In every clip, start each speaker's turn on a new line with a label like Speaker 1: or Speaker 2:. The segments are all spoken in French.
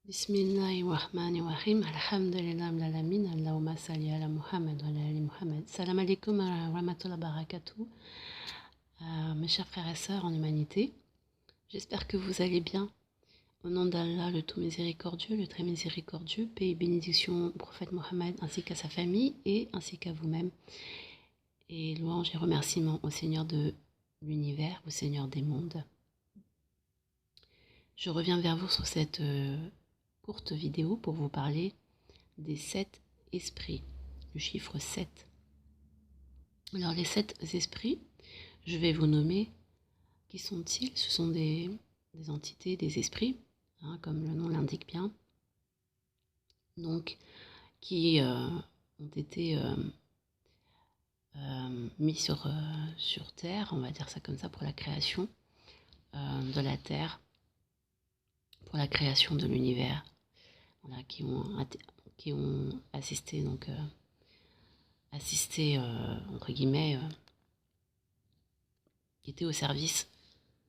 Speaker 1: Bismillahirrahmanirrahim. Alhamdulillah alamin. Allahumma salli ala Muhammad wa ala ali Muhammad. Salam alaikum wa rahmatullahi wa barakatuh. Mes chers frères et sœurs en humanité, j'espère que vous allez bien. Au nom d'Allah, le tout miséricordieux, le très miséricordieux, paix et bénédiction au prophète Mohammed ainsi qu'à sa famille et ainsi qu'à vous-même. Et louange et remerciements au Seigneur de l'univers, au Seigneur des mondes. Je reviens vers vous sur cette courte vidéo pour vous parler des 7 esprits, le chiffre 7. Alors les 7 esprits, je vais vous nommer, qui sont-ils? Ce sont des entités, des esprits, comme le nom l'indique bien, donc qui ont été mis sur Terre, on va dire ça comme ça, pour la création de la Terre, pour la création de l'univers, voilà, qui ont assisté, donc entre guillemets, qui étaient au service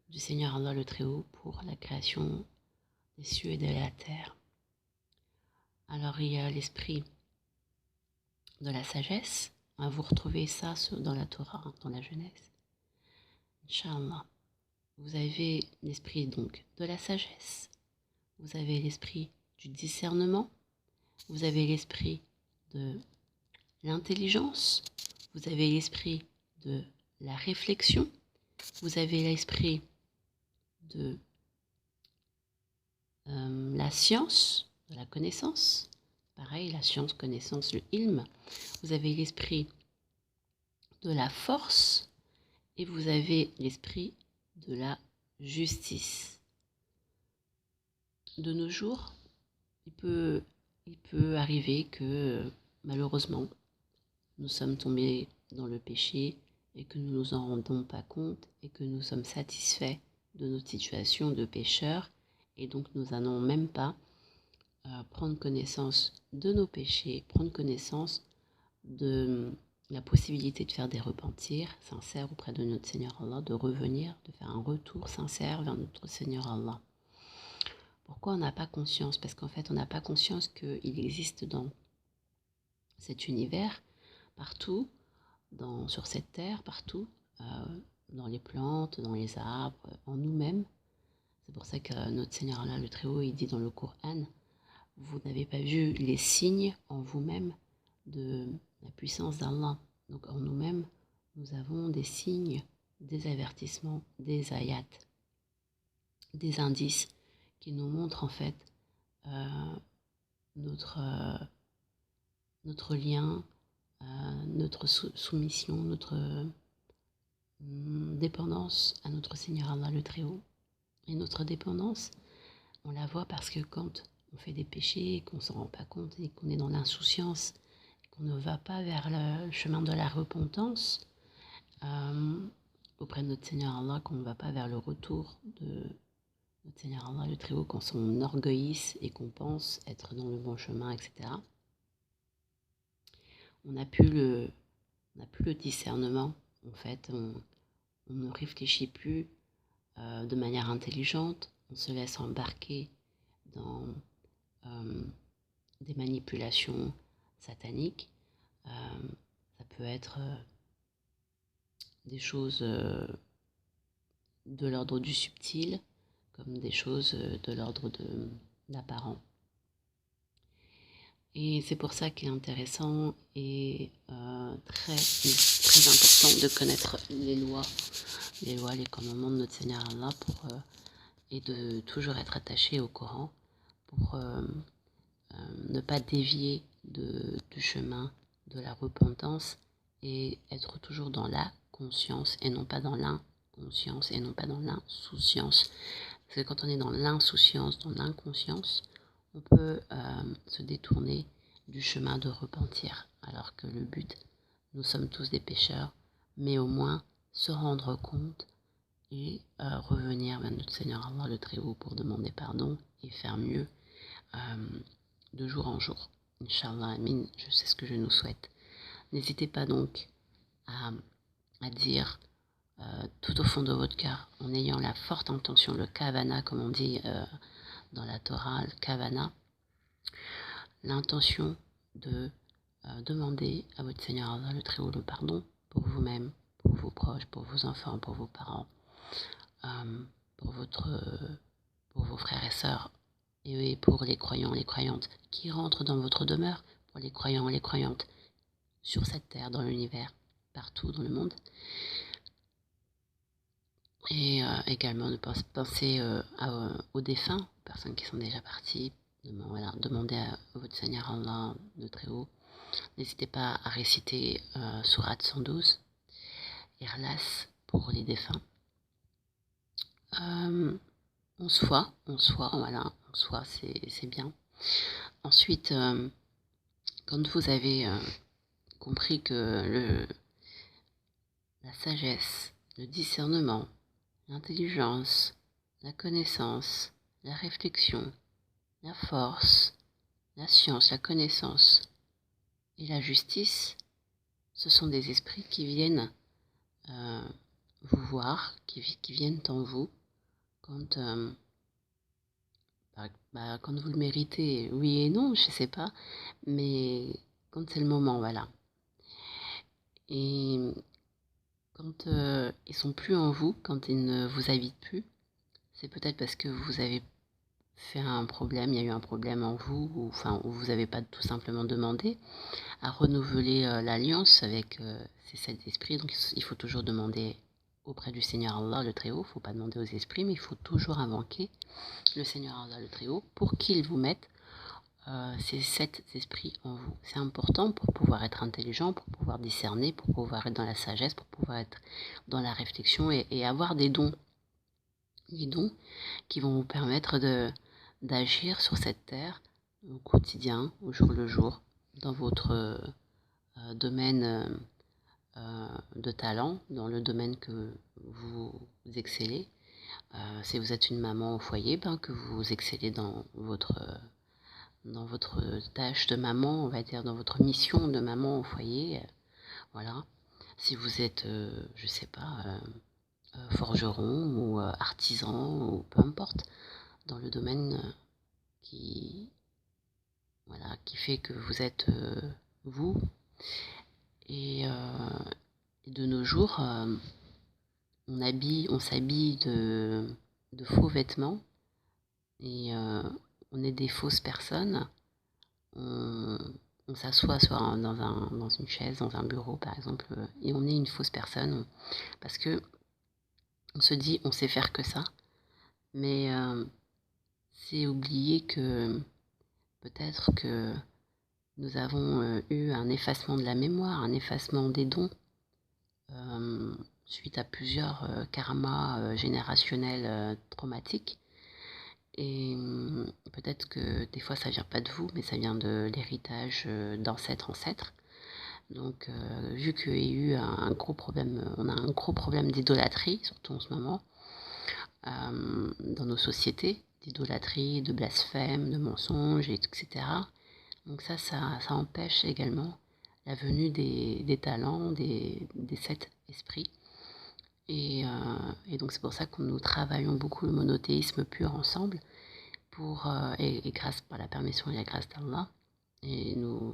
Speaker 1: du Seigneur Allah le Très-Haut pour la création des cieux et de la terre. Alors il y a l'esprit de la sagesse, vous retrouvez ça dans la Torah, dans la Genèse, Inch'Allah. Vous avez l'esprit donc de la sagesse, vous avez l'esprit du discernement, vous avez l'esprit de l'intelligence, vous avez l'esprit de la réflexion, vous avez l'esprit de la science, de la connaissance, pareil, la science, connaissance, le ilm, vous avez l'esprit de la force et vous avez l'esprit de la justice. De nos jours, il peut arriver que malheureusement nous sommes tombés dans le péché et que nous ne nous en rendons pas compte et que nous sommes satisfaits de notre situation de pécheurs et donc nous n'allons même pas prendre connaissance de nos péchés, prendre connaissance de la possibilité de faire des repentirs sincères auprès de notre Seigneur Allah, de revenir, de faire un retour sincère vers notre Seigneur Allah. Pourquoi on n'a pas conscience? Parce qu'en fait on n'a pas conscience qu'il existe dans cet univers, partout, sur cette terre, partout, dans les plantes, dans les arbres, en nous-mêmes. C'est pour ça que notre Seigneur Allah le Très-Haut, il dit dans le Coran, vous n'avez pas vu les signes en vous-même de la puissance d'Allah. Donc en nous-mêmes, nous avons des signes, des avertissements, des ayats, des indices qui nous montrent en fait notre lien, notre soumission, notre dépendance à notre Seigneur Allah le Très-Haut. Et notre dépendance, on la voit parce que quand on fait des péchés et qu'on ne s'en rend pas compte et qu'on est dans l'insouciance, qu'on ne va pas vers le chemin de la repentance auprès de notre Seigneur Allah, qu'on ne va pas vers le retour de notre Seigneur Allah le Très-Haut, qu'on s'enorgueillisse et qu'on pense être dans le bon chemin, etc. On n'a plus le discernement, en fait, on ne réfléchit plus de manière intelligente, on se laisse embarquer dans des manipulations sataniques. Ça peut être des choses de l'ordre du subtil, comme des choses de l'ordre de l'apparent. Et c'est pour ça qu'il est intéressant et très important de connaître les lois, les commandements de notre Seigneur Allah et de toujours être attaché au Coran pour ne pas dévier du chemin de la repentance et être toujours dans la conscience et non pas dans l'inconscience et non pas dans l'insouciance. Parce que quand on est dans l'insouciance, dans l'inconscience, on peut se détourner du chemin de repentir. Alors que le but, nous sommes tous des pécheurs, mais au moins se rendre compte et revenir vers notre Seigneur Allah le Très-Haut pour demander pardon et faire mieux de jour en jour. Inch'Allah, amin, je sais ce que je nous souhaite. N'hésitez pas donc à dire tout au fond de votre cœur, en ayant la forte intention, le kavana comme on dit dans la Torah, le Kavana, l'intention de demander à votre Seigneur Allah le Très-Haut le pardon pour vous-même, pour vos proches, pour vos enfants, pour vos parents, pour pour vos frères et sœurs, et pour les croyants, les croyantes qui rentrent dans votre demeure, pour les croyants, les croyantes sur cette terre, dans l'univers, partout dans le monde. Et également de penser aux défunts, aux personnes qui sont déjà parties. Demandez à votre Seigneur Allah de Très-Haut. N'hésitez pas à réciter Surat 112, Ikhlas pour les défunts. On se voit, voilà, on se voit, c'est bien. Ensuite, quand vous avez compris que la sagesse, le discernement, l'intelligence, la connaissance, la réflexion, la force, la science, la connaissance et la justice, ce sont des esprits qui viennent vous voir, qui viennent en vous quand vous le méritez, oui et non, je sais pas, mais quand c'est le moment, voilà. Et quand ils sont plus en vous, quand ils ne vous habitent plus, c'est peut-être parce que vous avez fait un problème, il y a eu un problème en vous, ou vous n'avez pas tout simplement demandé à renouveler l'alliance avec ces sept esprits. Donc il faut toujours demander auprès du Seigneur Allah le Très-Haut, il ne faut pas demander aux esprits, mais il faut toujours invoquer le Seigneur Allah le Très-Haut pour qu'il vous mette ces sept esprits en vous. C'est important pour pouvoir être intelligent, pour pouvoir discerner, pour pouvoir être dans la sagesse, pour pouvoir être dans la réflexion et avoir des dons qui vont vous permettre d'agir sur cette terre au quotidien, au jour le jour, dans votre domaine de talent, dans le domaine que vous excellez. Si vous êtes une maman au foyer, que vous excellez dans votre tâche de maman, on va dire, dans votre mission de maman au foyer. Voilà. Si vous êtes, je sais pas, forgeron ou artisan ou peu importe, dans le domaine qui fait que vous êtes vous. Et de nos jours, on s'habille de faux vêtements et on est des fausses personnes. On s'assoit dans une chaise, dans un bureau par exemple, et on est une fausse personne parce que on se dit on sait faire que ça, mais c'est oublier que peut-être que nous avons eu un effacement de la mémoire, un effacement des dons, suite à plusieurs karmas générationnels traumatiques. Et peut-être que des fois ça vient pas de vous, mais ça vient de l'héritage d'ancêtres. Donc vu qu'il y a eu un gros problème, on a un gros problème d'idolâtrie, surtout en ce moment, dans nos sociétés, d'idolâtrie, de blasphème, de mensonges, etc. Donc ça empêche également la venue des talents, des sept esprits. Et donc c'est pour ça que nous travaillons beaucoup le monothéisme pur ensemble, et grâce par la permission et la grâce d'Allah. Et nous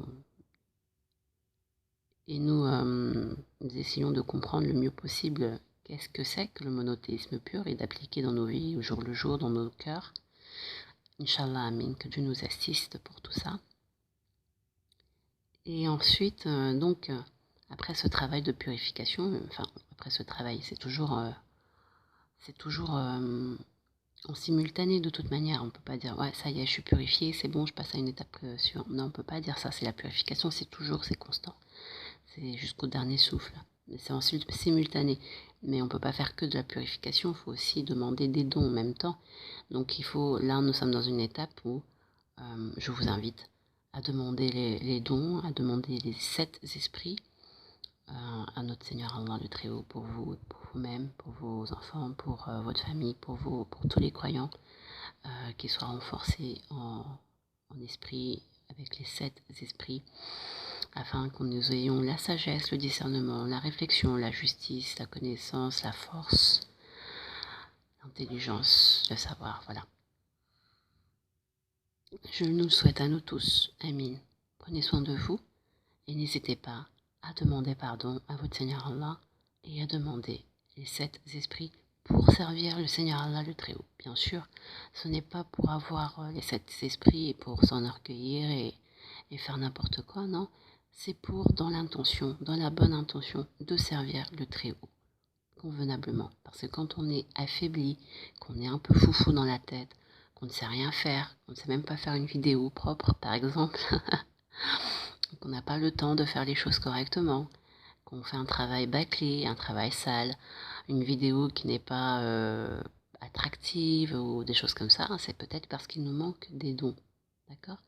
Speaker 1: essayons de comprendre le mieux possible qu'est-ce que c'est que le monothéisme pur et d'appliquer dans nos vies au jour le jour, dans nos cœurs. Inch'Allah, Amin, que Dieu nous assiste pour tout ça. Et ensuite, après ce travail de purification, après ce travail, c'est toujours en simultané de toute manière. On ne peut pas dire, ouais, ça y est, je suis purifié, c'est bon, je passe à une étape suivante. Non, on ne peut pas dire ça, c'est la purification, c'est constant. C'est jusqu'au dernier souffle. Mais c'est ensuite simultané. Mais on ne peut pas faire que de la purification, il faut aussi demander des dons en même temps. Donc là, nous sommes dans une étape où je vous invite à demander les dons, à demander les sept esprits à notre Seigneur Allah le Très-Haut pour vous, pour vous-même, pour vos enfants, pour votre famille, pour tous les croyants, qu'ils soient renforcés en esprit avec les sept esprits, afin que nous ayons la sagesse, le discernement, la réflexion, la justice, la connaissance, la force, l'intelligence, le savoir, voilà. Je nous le souhaite à nous tous. Amin. Prenez soin de vous et n'hésitez pas à demander pardon à votre Seigneur Allah et à demander les 7 esprits pour servir le Seigneur Allah le Très-Haut. Bien sûr, ce n'est pas pour avoir les 7 esprits et pour s'enorgueillir et faire n'importe quoi, non. C'est pour, dans l'intention, dans la bonne intention, de servir le Très-Haut convenablement. Parce que quand on est affaibli, qu'on est un peu foufou dans la tête, qu'on ne sait rien faire, qu'on ne sait même pas faire une vidéo propre, par exemple, qu'on n'a pas le temps de faire les choses correctement, qu'on fait un travail bâclé, un travail sale, une vidéo qui n'est pas attractive ou des choses comme ça, c'est peut-être parce qu'il nous manque des dons. D'accord.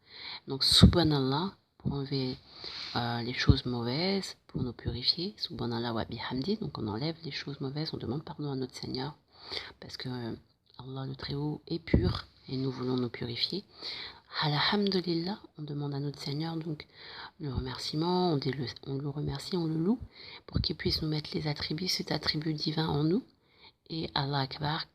Speaker 1: Donc, subhanallah, pour enlever les choses mauvaises, pour nous purifier, subhanallah wa bihamdi, donc on enlève les choses mauvaises, on demande pardon à notre Seigneur, parce que Allah le Très-Haut est pur, et nous voulons nous purifier. Alhamdulillah, on demande à notre Seigneur donc le remerciement, on le remercie, on le loue, pour qu'il puisse nous mettre les attributs, cet attribut divin en nous, et Allah Akbar,